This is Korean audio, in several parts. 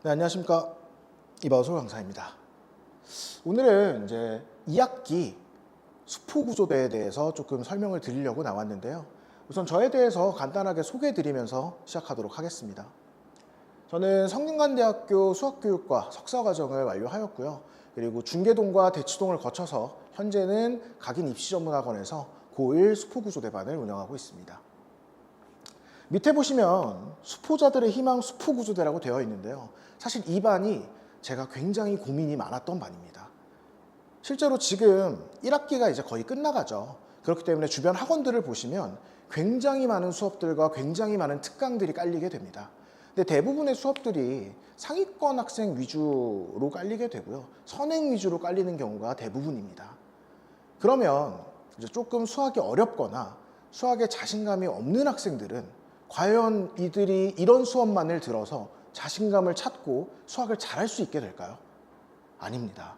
네, 안녕하십니까. 이바우솔 강사입니다. 오늘은 이제 2학기 수포구조대에 대해서 조금 설명을 드리려고 나왔는데요. 우선 저에 대해서 간단하게 소개해 드리면서 시작하도록 하겠습니다. 저는 성균관대학교 수학교육과 석사과정을 완료하였고요. 그리고 중계동과 대치동을 거쳐서 현재는 각인입시전문학원에서 고1 수포구조대반을 운영하고 있습니다. 밑에 보시면 수포자들의 희망 수포구조대라고 되어 있는데요. 사실 이 반이 제가 굉장히 고민이 많았던 반입니다. 실제로 지금 1학기가 이제 거의 끝나가죠. 그렇기 때문에 주변 학원들을 보시면 굉장히 많은 수업들과 굉장히 많은 특강들이 깔리게 됩니다. 근데 대부분의 수업들이 상위권 학생 위주로 깔리게 되고요. 선행 위주로 깔리는 경우가 대부분입니다. 그러면 이제 조금 수학이 어렵거나 수학에 자신감이 없는 학생들은 과연 이들이 이런 수업만을 들어서 자신감을 찾고 수학을 잘할 수 있게 될까요? 아닙니다.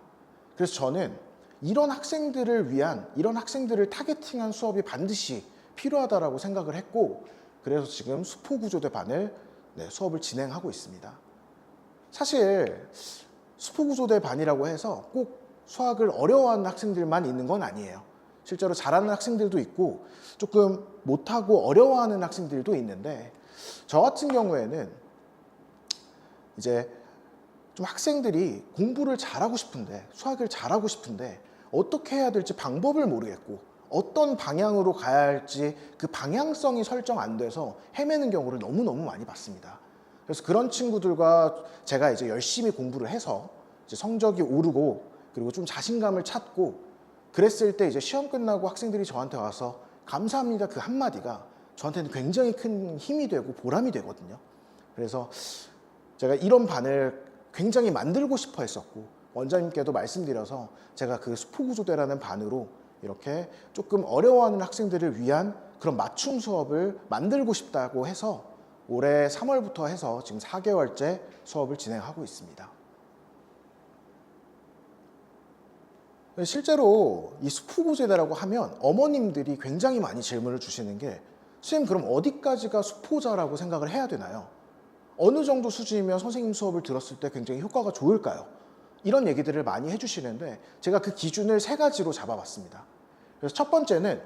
그래서 저는 이런 학생들을 위한, 이런 학생들을 타겟팅한 수업이 반드시 필요하다고 생각을 했고, 그래서 지금 수포구조대 반을 수업을 진행하고 있습니다. 사실 수포구조대 반이라고 해서 꼭 수학을 어려워하는 학생들만 있는 건 아니에요. 실제로 잘하는 학생들도 있고 조금 못하고 어려워하는 학생들도 있는데, 저 같은 경우에는 이제 좀 학생들이 공부를 잘하고 싶은데, 수학을 잘하고 싶은데 어떻게 해야 될지 방법을 모르겠고 어떤 방향으로 가야 할지 그 방향성이 설정 안 돼서 헤매는 경우를 너무너무 많이 봤습니다. 그래서 그런 친구들과 제가 이제 열심히 공부를 해서 이제 성적이 오르고 그리고 좀 자신감을 찾고 그랬을 때 이제 시험 끝나고 학생들이 저한테 와서 감사합니다 그 한마디가 저한테는 굉장히 큰 힘이 되고 보람이 되거든요. 그래서 제가 이런 반을 굉장히 만들고 싶어 했었고, 원장님께도 말씀드려서 제가 그 수포구조대라는 반으로 이렇게 조금 어려워하는 학생들을 위한 그런 맞춤 수업을 만들고 싶다고 해서 올해 3월부터 해서 지금 4개월째 수업을 진행하고 있습니다. 실제로 이 수포구조대라고 하면 어머님들이 굉장히 많이 질문을 주시는 게, 선생님 그럼 어디까지가 수포자라고 생각을 해야 되나요? 어느 정도 수준이면 선생님 수업을 들었을 때 굉장히 효과가 좋을까요? 이런 얘기들을 많이 해주시는데, 제가 그 기준을 3가지로 잡아봤습니다. 그래서 첫 번째는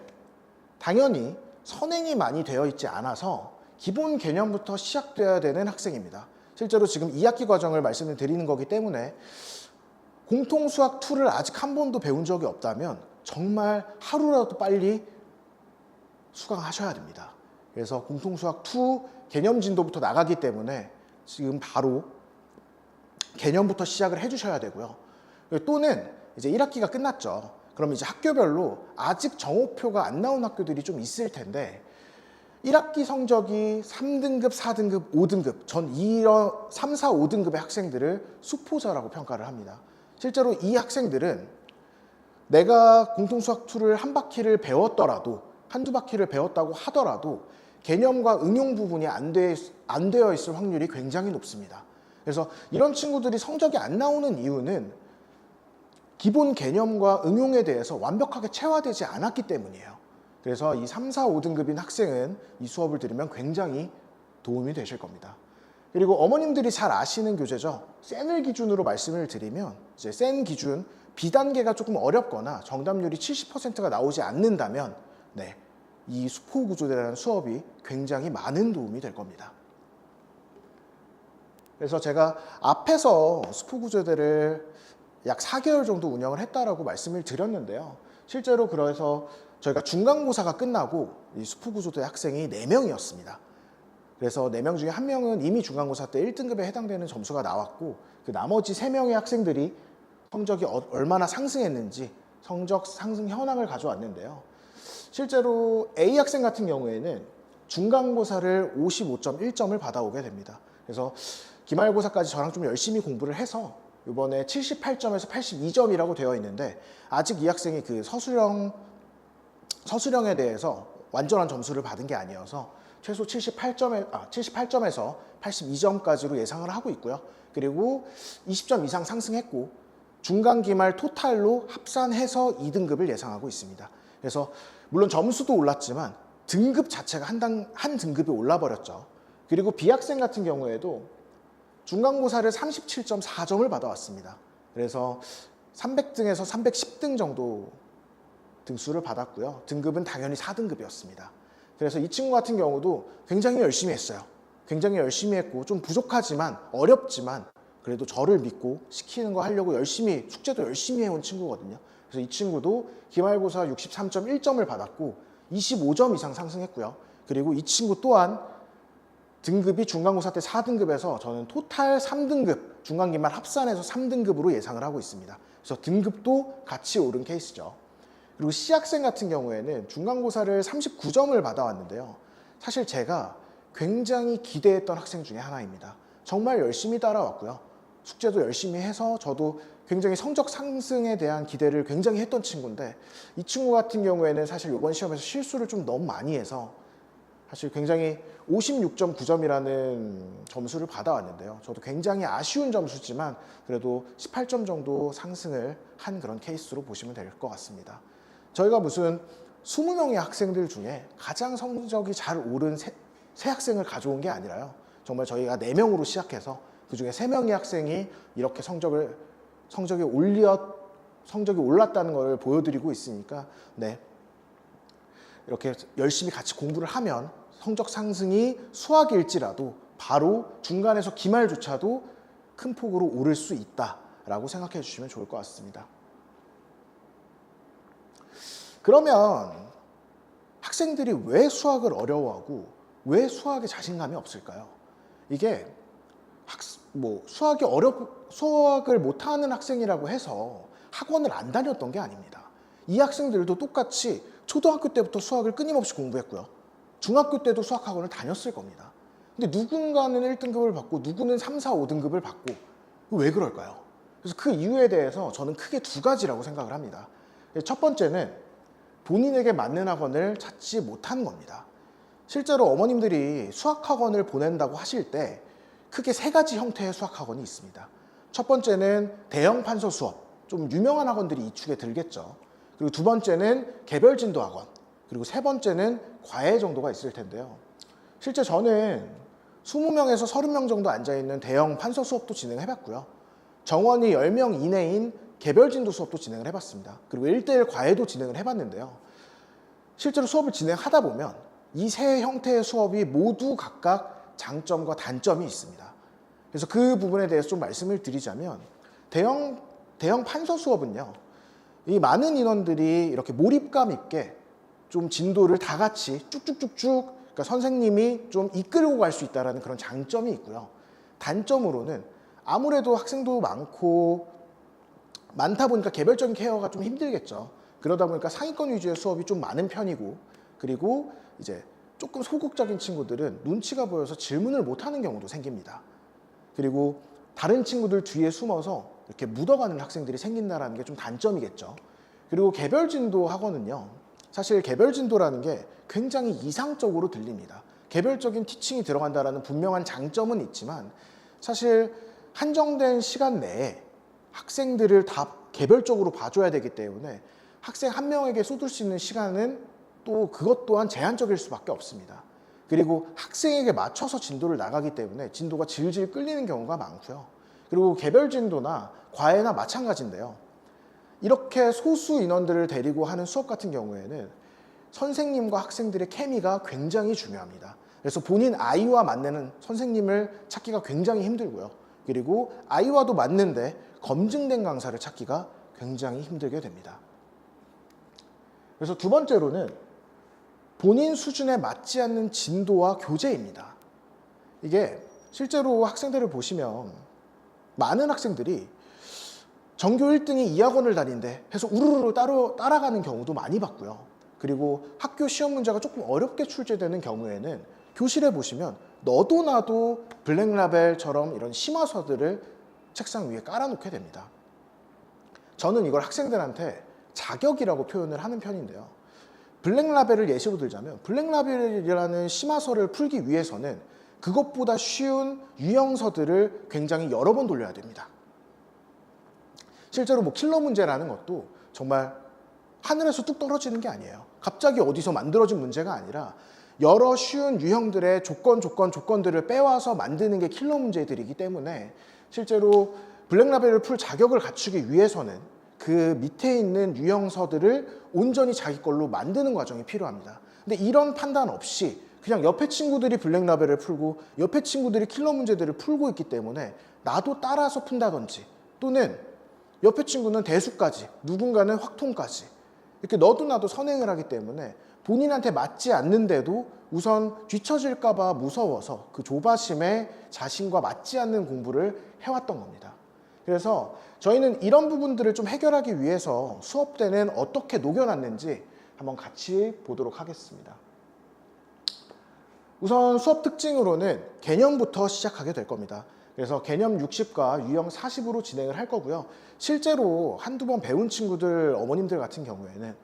당연히 선행이 많이 되어 있지 않아서 기본 개념부터 시작돼야 되는 학생입니다. 실제로 지금 2학기 과정을 말씀을 드리는 거기 때문에 공통수학 2를 아직 한 번도 배운 적이 없다면 정말 하루라도 빨리 수강하셔야 됩니다. 그래서 공통수학 2 개념 진도부터 나가기 때문에 지금 바로 개념부터 시작을 해주셔야 되고요. 또는 이제 1학기가 끝났죠. 그럼 이제 학교별로 아직 정오표가 안 나온 학교들이 좀 있을 텐데, 1학기 성적이 3등급, 4등급, 5등급, 전 이런 3, 4, 5등급의 학생들을 수포자라고 평가를 합니다. 실제로 이 학생들은 내가 공통수학 2를 한 바퀴를 배웠더라도, 한두 바퀴를 배웠다고 하더라도 개념과 응용 부분이 안 되어 있을 확률이 굉장히 높습니다. 그래서 이런 친구들이 성적이 안 나오는 이유는 기본 개념과 응용에 대해서 완벽하게 체화되지 않았기 때문이에요. 그래서 이 3, 4, 5등급인 학생은 이 수업을 들으면 굉장히 도움이 되실 겁니다. 그리고 어머님들이 잘 아시는 교재죠. 센을 기준으로 말씀을 드리면, 이제 센 기준 B단계가 조금 어렵거나 정답률이 70%가 나오지 않는다면 이 수포구조대라는 수업이 굉장히 많은 도움이 될 겁니다. 그래서 제가 앞에서 수포구조대를 약 4개월 정도 운영을 했다라고 말씀을 드렸는데요. 실제로 그래서 저희가 중간고사가 끝나고 이 수포구조대 학생이 4명이었습니다. 그래서 4명 중에 1명은 이미 중간고사 때 1등급에 해당되는 점수가 나왔고, 그 나머지 3명의 학생들이 성적이 얼마나 상승했는지 성적 상승 현황을 가져왔는데요. 실제로 A 학생 같은 경우에는 중간고사를 55.1점을 받아오게 됩니다. 그래서 기말고사까지 저랑 좀 열심히 공부를 해서 이번에 78점에서 82점이라고 되어 있는데, 아직 이 학생이 그 서술형에 대해서 완전한 점수를 받은 게 아니어서 최소 78점에서 82점까지로 예상을 하고 있고요. 그리고 20점 이상 상승했고 중간 기말 토탈로 합산해서 2등급을 예상하고 있습니다. 그래서 물론 점수도 올랐지만 등급 자체가 한 등급이 올라버렸죠. 그리고 B 학생 같은 경우에도 중간고사를 37.4점을 받아왔습니다. 그래서 300등에서 310등 정도 등수를 받았고요. 등급은 당연히 4등급이었습니다. 그래서 이 친구 같은 경우도 굉장히 열심히 했어요. 굉장히 열심히 했고 좀 부족하지만 어렵지만 그래도 저를 믿고 시키는 거 하려고 열심히 숙제도 열심히 해온 친구거든요. 그래서 이 친구도 기말고사 63.1점을 받았고 25점 이상 상승했고요. 그리고 이 친구 또한 등급이 중간고사 때 4등급에서 저는 토탈 3등급, 중간기말 합산해서 3등급으로 예상을 하고 있습니다. 그래서 등급도 같이 오른 케이스죠. 그리고 C학생 같은 경우에는 중간고사를 39점을 받아왔는데요. 사실 제가 굉장히 기대했던 학생 중에 하나입니다. 정말 열심히 따라왔고요. 숙제도 열심히 해서 저도 굉장히 성적 상승에 대한 기대를 굉장히 했던 친구인데 이 친구 같은 경우에는 사실 이번 시험에서 실수를 좀 너무 많이 해서 사실 굉장히 56.9점이라는 점수를 받아왔는데요. 저도 굉장히 아쉬운 점수지만 그래도 18점 정도 상승을 한 그런 케이스로 보시면 될 것 같습니다. 저희가 무슨 20명의 학생들 중에 가장 성적이 잘 오른 세 학생을 가져온 게 아니라요. 정말 저희가 4명으로 시작해서 그중에 3명의 학생이 이렇게 성적이 올랐다는 걸 보여드리고 있으니까 네, 이렇게 열심히 같이 공부를 하면 성적 상승이 수학일지라도 바로 중간에서 기말조차도 큰 폭으로 오를 수 있다라고 생각해 주시면 좋을 것 같습니다. 그러면 학생들이 왜 수학을 어려워하고 왜 수학에 자신감이 없을까요? 이게 수학을 못하는 학생이라고 해서 학원을 안 다녔던 게 아닙니다. 이 학생들도 똑같이 초등학교 때부터 수학을 끊임없이 공부했고요. 중학교 때도 수학학원을 다녔을 겁니다. 근데 누군가는 1등급을 받고 누구는 3, 4, 5등급을 받고 왜 그럴까요? 그래서 그 이유에 대해서 저는 크게 2가지라고 생각을 합니다. 첫 번째는 본인에게 맞는 학원을 찾지 못한 겁니다. 실제로 어머님들이 수학학원을 보낸다고 하실 때 크게 3가지 형태의 수학학원이 있습니다. 첫 번째는 대형 판서 수업, 좀 유명한 학원들이 이 축에 들겠죠. 그리고 2번째는 개별진도 학원, 그리고 3번째는 과외 정도가 있을 텐데요. 실제 저는 20명에서 30명 정도 앉아있는 대형 판서 수업도 진행해봤고요. 정원이 10명 이내인 개별진도 수업도 진행을 해봤습니다. 그리고 1:1 과외도 진행을 해봤는데요. 실제로 수업을 진행하다 보면 이 3 형태의 수업이 모두 각각 장점과 단점이 있습니다. 그래서 그 부분에 대해서 좀 말씀을 드리자면 대형 판서 수업은요. 이 많은 인원들이 이렇게 몰입감 있게 좀 진도를 다 같이 쭉쭉쭉쭉 그러니까 선생님이 좀 이끌고 갈 수 있다는 그런 장점이 있고요. 단점으로는 아무래도 학생도 많다 보니까 개별적인 케어가 좀 힘들겠죠. 그러다 보니까 상위권 위주의 수업이 좀 많은 편이고 그리고 이제 조금 소극적인 친구들은 눈치가 보여서 질문을 못하는 경우도 생깁니다. 그리고 다른 친구들 뒤에 숨어서 이렇게 묻어가는 학생들이 생긴다는 게 좀 단점이겠죠. 그리고 개별진도 학원은요. 사실 개별진도라는 게 굉장히 이상적으로 들립니다. 개별적인 티칭이 들어간다는 분명한 장점은 있지만 사실 한정된 시간 내에 학생들을 다 개별적으로 봐줘야 되기 때문에 학생 한 명에게 쏟을 수 있는 시간은 또 그것 또한 제한적일 수밖에 없습니다. 그리고 학생에게 맞춰서 진도를 나가기 때문에 진도가 질질 끌리는 경우가 많고요. 그리고 개별 진도나 과외나 마찬가지인데요. 이렇게 소수 인원들을 데리고 하는 수업 같은 경우에는 선생님과 학생들의 케미가 굉장히 중요합니다. 그래서 본인 아이와 맞는 선생님을 찾기가 굉장히 힘들고요. 그리고 아이와도 맞는데 검증된 강사를 찾기가 굉장히 힘들게 됩니다. 그래서 2번째로는 본인 수준에 맞지 않는 진도와 교재입니다. 이게 실제로 학생들을 보시면 많은 학생들이 전교 1등이 이 학원을 다닌대 해서 우르르 따라가는 경우도 많이 봤고요. 그리고 학교 시험 문제가 조금 어렵게 출제되는 경우에는 교실에 보시면 너도 나도 블랙라벨처럼 이런 심화서들을 책상 위에 깔아놓게 됩니다. 저는 이걸 학생들한테 자격이라고 표현을 하는 편인데요. 블랙라벨을 예시로 들자면 블랙라벨이라는 심화서를 풀기 위해서는 그것보다 쉬운 유형서들을 굉장히 여러 번 돌려야 됩니다. 실제로 킬러 문제라는 것도 정말 하늘에서 뚝 떨어지는 게 아니에요. 갑자기 어디서 만들어진 문제가 아니라 여러 쉬운 유형들의 조건들을 빼와서 만드는 게 킬러 문제들이기 때문에 실제로 블랙라벨을 풀 자격을 갖추기 위해서는 그 밑에 있는 유형서들을 온전히 자기 걸로 만드는 과정이 필요합니다. 근데 이런 판단 없이 그냥 옆에 친구들이 블랙라벨을 풀고 옆에 친구들이 킬러 문제들을 풀고 있기 때문에 나도 따라서 푼다든지 또는 옆에 친구는 대수까지 누군가는 확통까지 이렇게 너도 나도 선행을 하기 때문에 본인한테 맞지 않는데도 우선 뒤처질까 봐 무서워서 그 조바심에 자신과 맞지 않는 공부를 해왔던 겁니다. 그래서 저희는 이런 부분들을 좀 해결하기 위해서 수업 때는 어떻게 녹여놨는지 한번 같이 보도록 하겠습니다. 우선 수업 특징으로는 개념부터 시작하게 될 겁니다. 그래서 개념 60과 유형 40으로 진행을 할 거고요. 실제로 한두 번 배운 친구들, 어머님들 같은 경우에는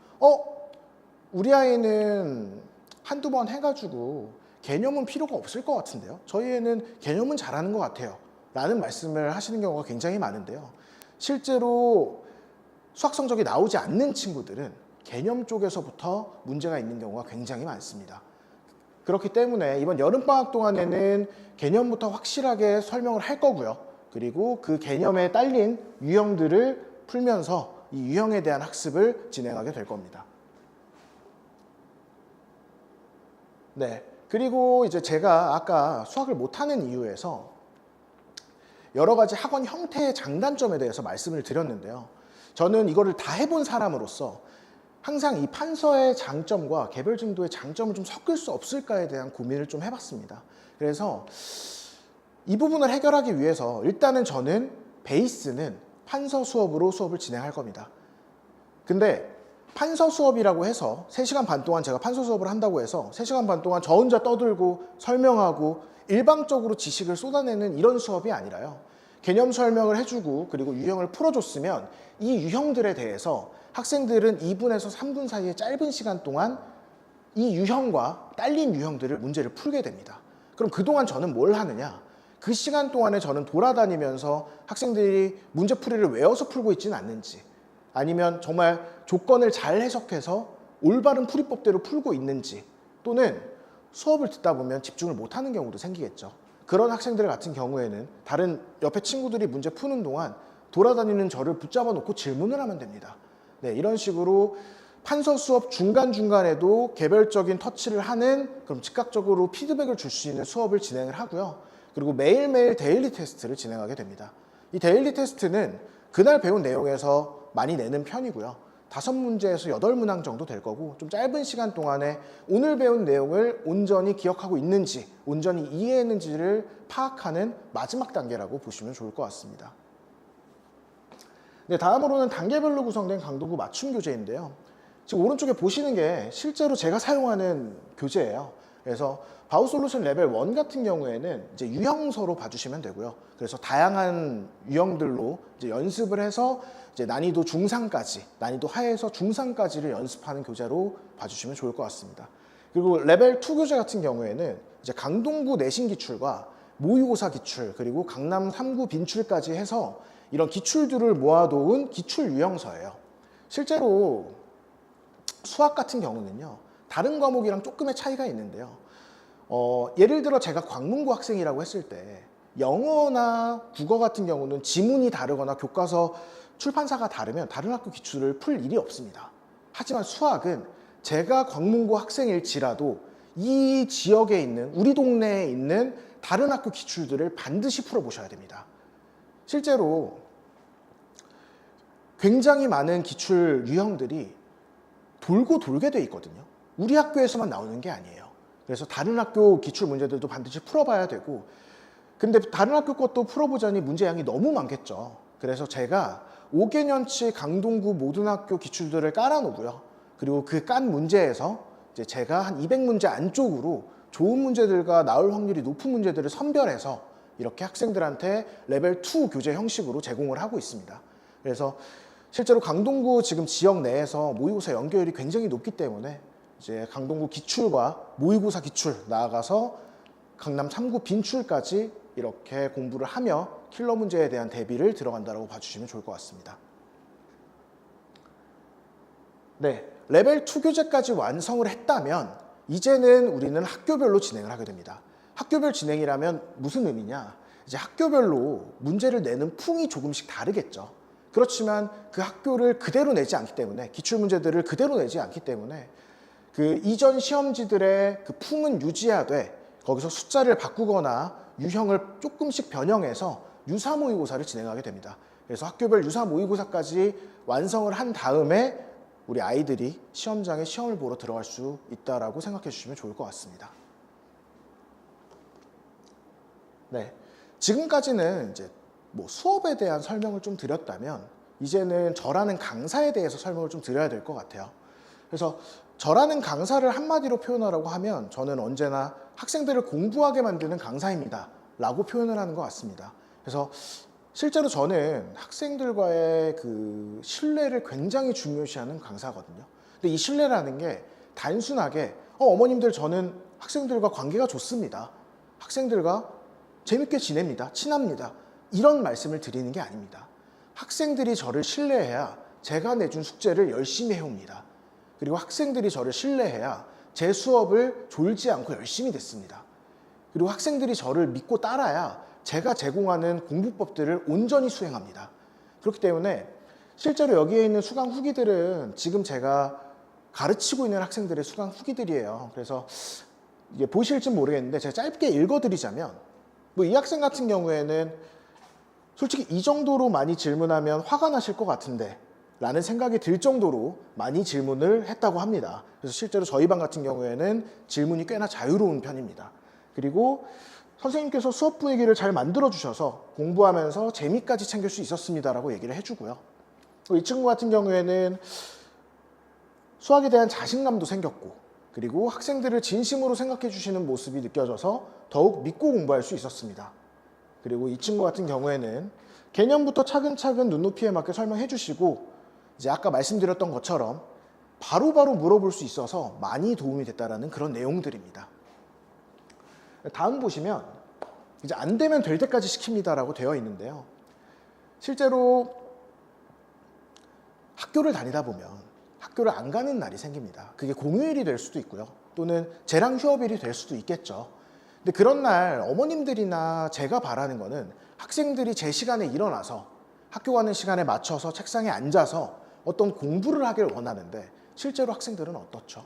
우리 아이는 한두 번 해가지고 개념은 필요가 없을 것 같은데요. 저희 애는 개념은 잘하는 것 같아요. 라는 말씀을 하시는 경우가 굉장히 많은데요. 실제로 수학 성적이 나오지 않는 친구들은 개념 쪽에서부터 문제가 있는 경우가 굉장히 많습니다. 그렇기 때문에 이번 여름방학 동안에는 개념부터 확실하게 설명을 할 거고요. 그리고 그 개념에 딸린 유형들을 풀면서 이 유형에 대한 학습을 진행하게 될 겁니다. 네. 그리고 이제 제가 아까 수학을 못하는 이유에서 여러 가지 학원 형태의 장단점에 대해서 말씀을 드렸는데요. 저는 이거를 다 해본 사람으로서 항상 이 판서의 장점과 개별증도의 장점을 좀 섞을 수 없을까에 대한 고민을 좀 해봤습니다. 그래서 이 부분을 해결하기 위해서 일단은 저는 베이스는 판서 수업으로 수업을 진행할 겁니다. 근데 판서 수업이라고 해서 3시간 반 동안 제가 판서 수업을 한다고 해서 3시간 반 동안 저 혼자 떠들고 설명하고 일방적으로 지식을 쏟아내는 이런 수업이 아니라요. 개념 설명을 해주고 그리고 유형을 풀어줬으면 이 유형들에 대해서 학생들은 2분에서 3분 사이의 짧은 시간 동안 이 유형과 딸린 유형들을 문제를 풀게 됩니다. 그럼 그동안 저는 뭘 하느냐? 그 시간 동안에 저는 돌아다니면서 학생들이 문제풀이를 외워서 풀고 있지는 않는지 아니면 정말 조건을 잘 해석해서 올바른 풀이법대로 풀고 있는지 또는 수업을 듣다 보면 집중을 못하는 경우도 생기겠죠. 그런 학생들 같은 경우에는 다른 옆에 친구들이 문제 푸는 동안 돌아다니는 저를 붙잡아 놓고 질문을 하면 됩니다. 네, 이런 식으로 판서 수업 중간중간에도 개별적인 터치를 하는 그럼 즉각적으로 피드백을 줄 수 있는 수업을 진행을 하고요. 그리고 매일매일 데일리 테스트를 진행하게 됩니다. 이 데일리 테스트는 그날 배운 내용에서 많이 내는 편이고요. 5문제에서 8문항 정도 될 거고 좀 짧은 시간 동안에 오늘 배운 내용을 온전히 기억하고 있는지 온전히 이해했는지를 파악하는 마지막 단계라고 보시면 좋을 것 같습니다. 네, 다음으로는 단계별로 구성된 강도구 맞춤 교재인데요. 지금 오른쪽에 보시는 게 실제로 제가 사용하는 교재예요. 그래서 바우솔루션 레벨 1 같은 경우에는 이제 유형서로 봐주시면 되고요. 그래서 다양한 유형들로 이제 연습을 해서 이제 난이도 중상까지, 난이도 하에서 중상까지를 연습하는 교재로 봐주시면 좋을 것 같습니다. 그리고 레벨 2 교재 같은 경우에는 이제 강동구 내신 기출과 모의고사 기출, 그리고 강남 3구 빈출까지 해서 이런 기출들을 모아놓은 기출 유형서예요. 실제로 수학 같은 경우는요, 다른 과목이랑 조금의 차이가 있는데요. 예를 들어 제가 광문고 학생이라고 했을 때 영어나 국어 같은 경우는 지문이 다르거나 교과서 출판사가 다르면 다른 학교 기출을 풀 일이 없습니다. 하지만 수학은 제가 광문고 학생일지라도 이 지역에 있는 우리 동네에 있는 다른 학교 기출들을 반드시 풀어보셔야 됩니다. 실제로 굉장히 많은 기출 유형들이 돌고 돌게 돼 있거든요. 우리 학교에서만 나오는 게 아니에요. 그래서 다른 학교 기출 문제들도 반드시 풀어봐야 되고 근데 다른 학교 것도 풀어보자니 문제량이 너무 많겠죠. 그래서 제가 5개년치 강동구 모든 학교 기출들을 깔아놓고요. 그리고 그 깐 문제에서 이제 제가 한 200문제 안쪽으로 좋은 문제들과 나올 확률이 높은 문제들을 선별해서 이렇게 학생들한테 레벨 2 교재 형식으로 제공을 하고 있습니다. 그래서 실제로 강동구 지금 지역 내에서 모의고사 연계율이 굉장히 높기 때문에 이제 강동구 기출과 모의고사 기출 나아가서 강남 3구 빈출까지 이렇게 공부를 하며 킬러 문제에 대한 대비를 들어간다고 봐주시면 좋을 것 같습니다. 네, 레벨 2 교재까지 완성을 했다면 이제는 우리는 학교별로 진행을 하게 됩니다. 학교별 진행이라면 무슨 의미냐? 이제 학교별로 문제를 내는 풍이 조금씩 다르겠죠. 그렇지만 그 학교를 그대로 내지 않기 때문에, 기출문제들을 그대로 내지 않기 때문에 그 이전 시험지들의 그 풍은 유지하되 거기서 숫자를 바꾸거나 유형을 조금씩 변형해서 유사 모의고사를 진행하게 됩니다. 그래서 학교별 유사 모의고사까지 완성을 한 다음에 우리 아이들이 시험장에 시험을 보러 들어갈 수 있다라고 생각해 주시면 좋을 것 같습니다. 네, 지금까지는 이제 뭐 수업에 대한 설명을 좀 드렸다면 이제는 저라는 강사에 대해서 설명을 좀 드려야 될 것 같아요. 그래서 저라는 강사를 한마디로 표현하라고 하면 저는 언제나 학생들을 공부하게 만드는 강사입니다 라고 표현을 하는 것 같습니다. 그래서 실제로 저는 학생들과의 그 신뢰를 굉장히 중요시하는 강사거든요. 근데 이 신뢰라는 게 단순하게 어머님들 저는 학생들과 관계가 좋습니다, 학생들과 재밌게 지냅니다, 친합니다, 이런 말씀을 드리는 게 아닙니다. 학생들이 저를 신뢰해야 제가 내준 숙제를 열심히 해옵니다. 그리고 학생들이 저를 신뢰해야 제 수업을 졸지 않고 열심히 듣습니다. 그리고 학생들이 저를 믿고 따라야 제가 제공하는 공부법들을 온전히 수행합니다. 그렇기 때문에 실제로 여기에 있는 수강 후기들은 지금 제가 가르치고 있는 학생들의 수강 후기들이에요. 그래서 이게 보실지 모르겠는데 제가 짧게 읽어드리자면, 뭐 이 학생 같은 경우에는 솔직히 이 정도로 많이 질문하면 화가 나실 것 같은데 라는 생각이 들 정도로 많이 질문을 했다고 합니다. 그래서 실제로 저희 반 같은 경우에는 질문이 꽤나 자유로운 편입니다. 그리고 선생님께서 수업 분위기를 잘 만들어 주셔서 공부하면서 재미까지 챙길 수 있었습니다라고 얘기를 해주고요. 이 친구 같은 경우에는 수학에 대한 자신감도 생겼고, 그리고 학생들을 진심으로 생각해 주시는 모습이 느껴져서 더욱 믿고 공부할 수 있었습니다. 그리고 이 친구 같은 경우에는 개념부터 차근차근 눈높이에 맞게 설명해 주시고, 이제 아까 말씀드렸던 것처럼 바로바로 물어볼 수 있어서 많이 도움이 됐다라는 그런 내용들입니다. 다음 보시면 이제 안 되면 될 때까지 시킵니다라고 되어 있는데요. 실제로 학교를 다니다 보면 학교를 안 가는 날이 생깁니다. 그게 공휴일이 될 수도 있고요, 또는 쟤랑 휴업일이 될 수도 있겠죠. 근데 그런 날 어머님들이나 제가 바라는 거는 학생들이 제 시간에 일어나서 학교 가는 시간에 맞춰서 책상에 앉아서 어떤 공부를 하길 원하는데, 실제로 학생들은 어떻죠?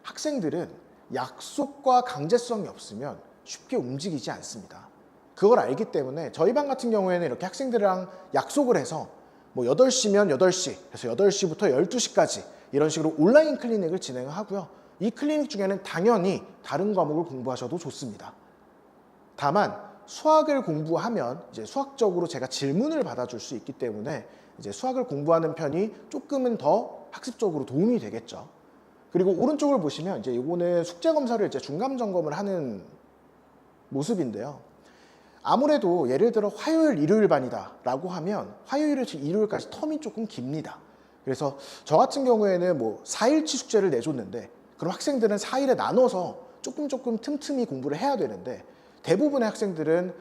학생들은 약속과 강제성이 없으면 쉽게 움직이지 않습니다. 그걸 알기 때문에 저희 반 같은 경우에는 이렇게 학생들이랑 약속을 해서 뭐 8시면 8시, 그래서 8시부터 12시까지 이런 식으로 온라인 클리닉을 진행을 하고요. 이 클리닉 중에는 당연히 다른 과목을 공부하셔도 좋습니다. 다만 수학을 공부하면 이제 수학적으로 제가 질문을 받아줄 수 있기 때문에 이제 수학을 공부하는 편이 조금은 더 학습적으로 도움이 되겠죠. 그리고 오른쪽을 보시면 이제 이거는 숙제 검사를 이제 중간 점검을 하는 모습인데요. 아무래도 예를 들어 화요일, 일요일 반이다라고 하면 화요일에서 일요일까지 텀이 조금 깁니다. 그래서 저 같은 경우에는 뭐 4일치 숙제를 내줬는데, 그럼 학생들은 4일에 나눠서 조금 틈틈이 공부를 해야 되는데, 대부분의 학생들은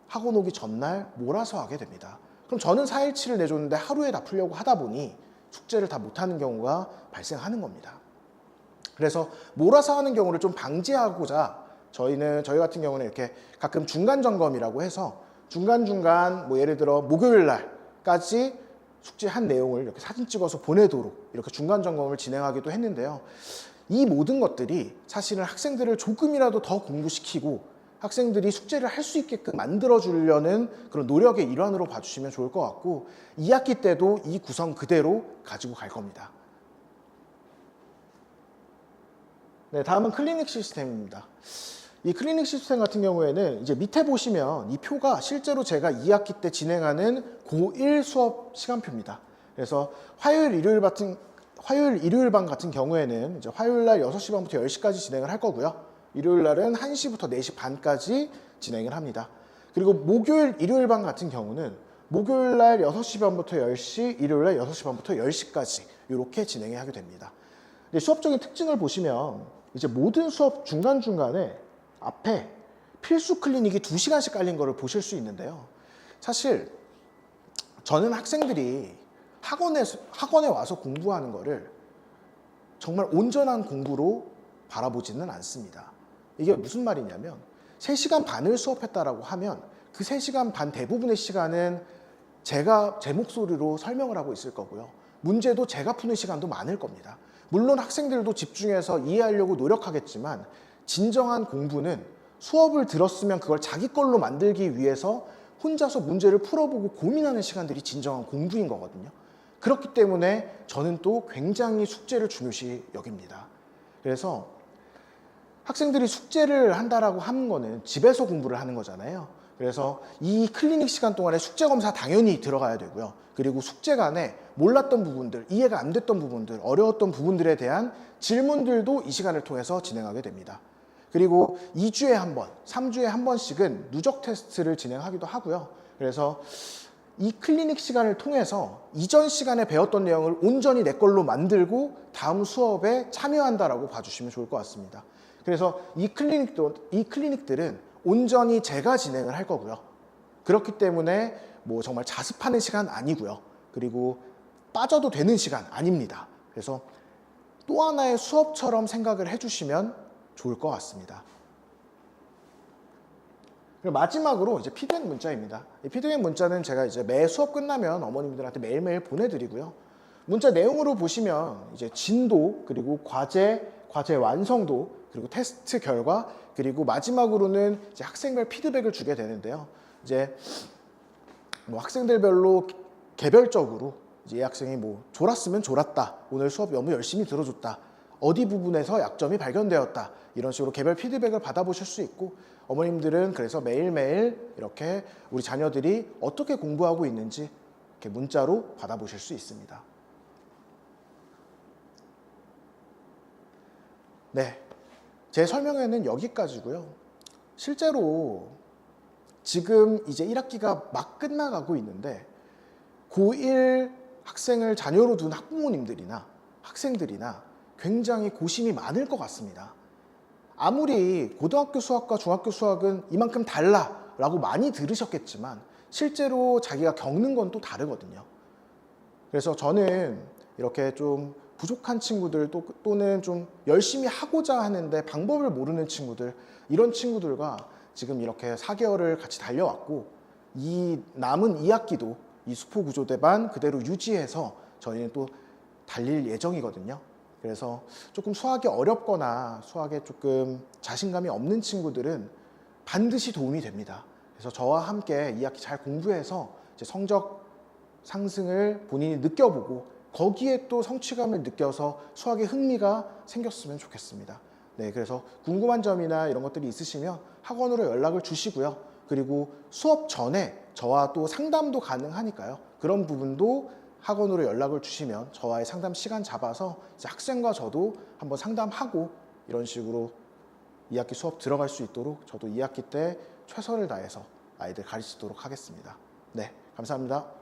학원 오기 전날 몰아서 하게 됩니다. 그럼 저는 4일치를 내줬는데 하루에 다 풀려고 하다 보니 숙제를 다 못하는 경우가 발생하는 겁니다. 그래서 몰아서 하는 경우를 좀 방지하고자 저희 같은 경우는 이렇게 가끔 중간 점검이라고 해서 중간중간 뭐 예를 들어 목요일 날까지 숙제한 내용을 이렇게 사진 찍어서 보내도록 이렇게 중간 점검을 진행하기도 했는데요. 이 모든 것들이 사실은 학생들을 조금이라도 더 공부시키고 학생들이 숙제를 할 수 있게끔 만들어주려는 그런 노력의 일환으로 봐주시면 좋을 것 같고, 2학기 때도 이 구성 그대로 가지고 갈 겁니다. 네, 다음은 클리닉 시스템입니다. 이 클리닉 시스템 같은 경우에는 이제 밑에 보시면 이 표가 실제로 제가 2학기 때 진행하는 고1 수업 시간표입니다. 그래서 화요일, 일요일 반 같은 경우에는 이제 화요일 날 6시 반부터 10시까지 진행을 할 거고요. 일요일 날은 1시부터 4시 반까지 진행을 합니다. 그리고 목요일, 일요일 반 같은 경우는 목요일 날 6시 반부터 10시, 일요일 날 6시 반부터 10시까지 이렇게 진행을 하게 됩니다. 근데 수업적인 특징을 보시면 이제 모든 수업 중간중간에 앞에 필수 클리닉이 2시간씩 깔린 거를 보실 수 있는데요. 사실 저는 학생들이 학원에 와서 공부하는 거를 정말 온전한 공부로 바라보지는 않습니다. 이게 무슨 말이냐면 3시간 반을 수업했다라고 하면 그 3시간 반 대부분의 시간은 제가 제 목소리로 설명을 하고 있을 거고요. 문제도 제가 푸는 시간도 많을 겁니다. 물론 학생들도 집중해서 이해하려고 노력하겠지만 진정한 공부는 수업을 들었으면 그걸 자기 걸로 만들기 위해서 혼자서 문제를 풀어보고 고민하는 시간들이 진정한 공부인 거거든요. 그렇기 때문에 저는 또 굉장히 숙제를 중요시 여깁니다. 그래서 학생들이 숙제를 한다라고 하는 거는 집에서 공부를 하는 거잖아요. 그래서 이 클리닉 시간 동안에 숙제 검사 당연히 들어가야 되고요. 그리고 숙제간에 몰랐던 부분들, 이해가 안 됐던 부분들, 어려웠던 부분들에 대한 질문들도 이 시간을 통해서 진행하게 됩니다. 그리고 2주에 한 번, 3주에 한 번씩은 누적 테스트를 진행하기도 하고요. 그래서 이 클리닉 시간을 통해서 이전 시간에 배웠던 내용을 온전히 내 걸로 만들고 다음 수업에 참여한다라고 봐주시면 좋을 것 같습니다. 그래서 이 클리닉들은 온전히 제가 진행을 할 거고요. 그렇기 때문에 뭐 정말 자습하는 시간 아니고요. 그리고 빠져도 되는 시간 아닙니다. 그래서 또 하나의 수업처럼 생각을 해주시면 좋을 것 같습니다. 그리고 마지막으로 이제 피드백 문자입니다. 이 피드백 문자는 제가 이제 매 수업 끝나면 어머님들한테 매일매일 보내드리고요. 문자 내용으로 보시면 이제 진도, 그리고 과제 완성도, 그리고 테스트 결과, 그리고 마지막으로는 이제 학생별 피드백을 주게 되는데요. 이제 뭐 학생들별로 개별적으로 이제 이 학생이 뭐 졸았으면 졸았다, 오늘 수업 너무 열심히 들어줬다, 어디 부분에서 약점이 발견되었다, 이런 식으로 개별 피드백을 받아보실 수 있고, 어머님들은 그래서 매일매일 이렇게 우리 자녀들이 어떻게 공부하고 있는지 이렇게 문자로 받아보실 수 있습니다. 네, 제 설명회는 여기까지고요. 실제로 지금 이제 1학기가 막 끝나가고 있는데 고1 학생을 자녀로 둔 학부모님들이나 학생들이나 굉장히 고심이 많을 것 같습니다. 아무리 고등학교 수학과 중학교 수학은 이만큼 달라라고 많이 들으셨겠지만 실제로 자기가 겪는 건 또 다르거든요. 그래서 저는 이렇게 좀 부족한 친구들 또는 좀 열심히 하고자 하는데 방법을 모르는 친구들, 이런 친구들과 지금 이렇게 4개월을 같이 달려왔고, 이 남은 2학기도 이 수포구조대반 그대로 유지해서 저희는 또 달릴 예정이거든요. 그래서 조금 수학이 어렵거나 수학에 조금 자신감이 없는 친구들은 반드시 도움이 됩니다. 그래서 저와 함께 2학기 잘 공부해서 이제 성적 상승을 본인이 느껴보고 거기에 또 성취감을 느껴서 수학에 흥미가 생겼으면 좋겠습니다. 네, 그래서 궁금한 점이나 이런 것들이 있으시면 학원으로 연락을 주시고요. 그리고 수업 전에 저와 또 상담도 가능하니까요. 그런 부분도 학원으로 연락을 주시면 저와의 상담 시간 잡아서 이제 학생과 저도 한번 상담하고 이런 식으로 2학기 수업 들어갈 수 있도록 저도 2학기 때 최선을 다해서 아이들 가르치도록 하겠습니다. 네, 감사합니다.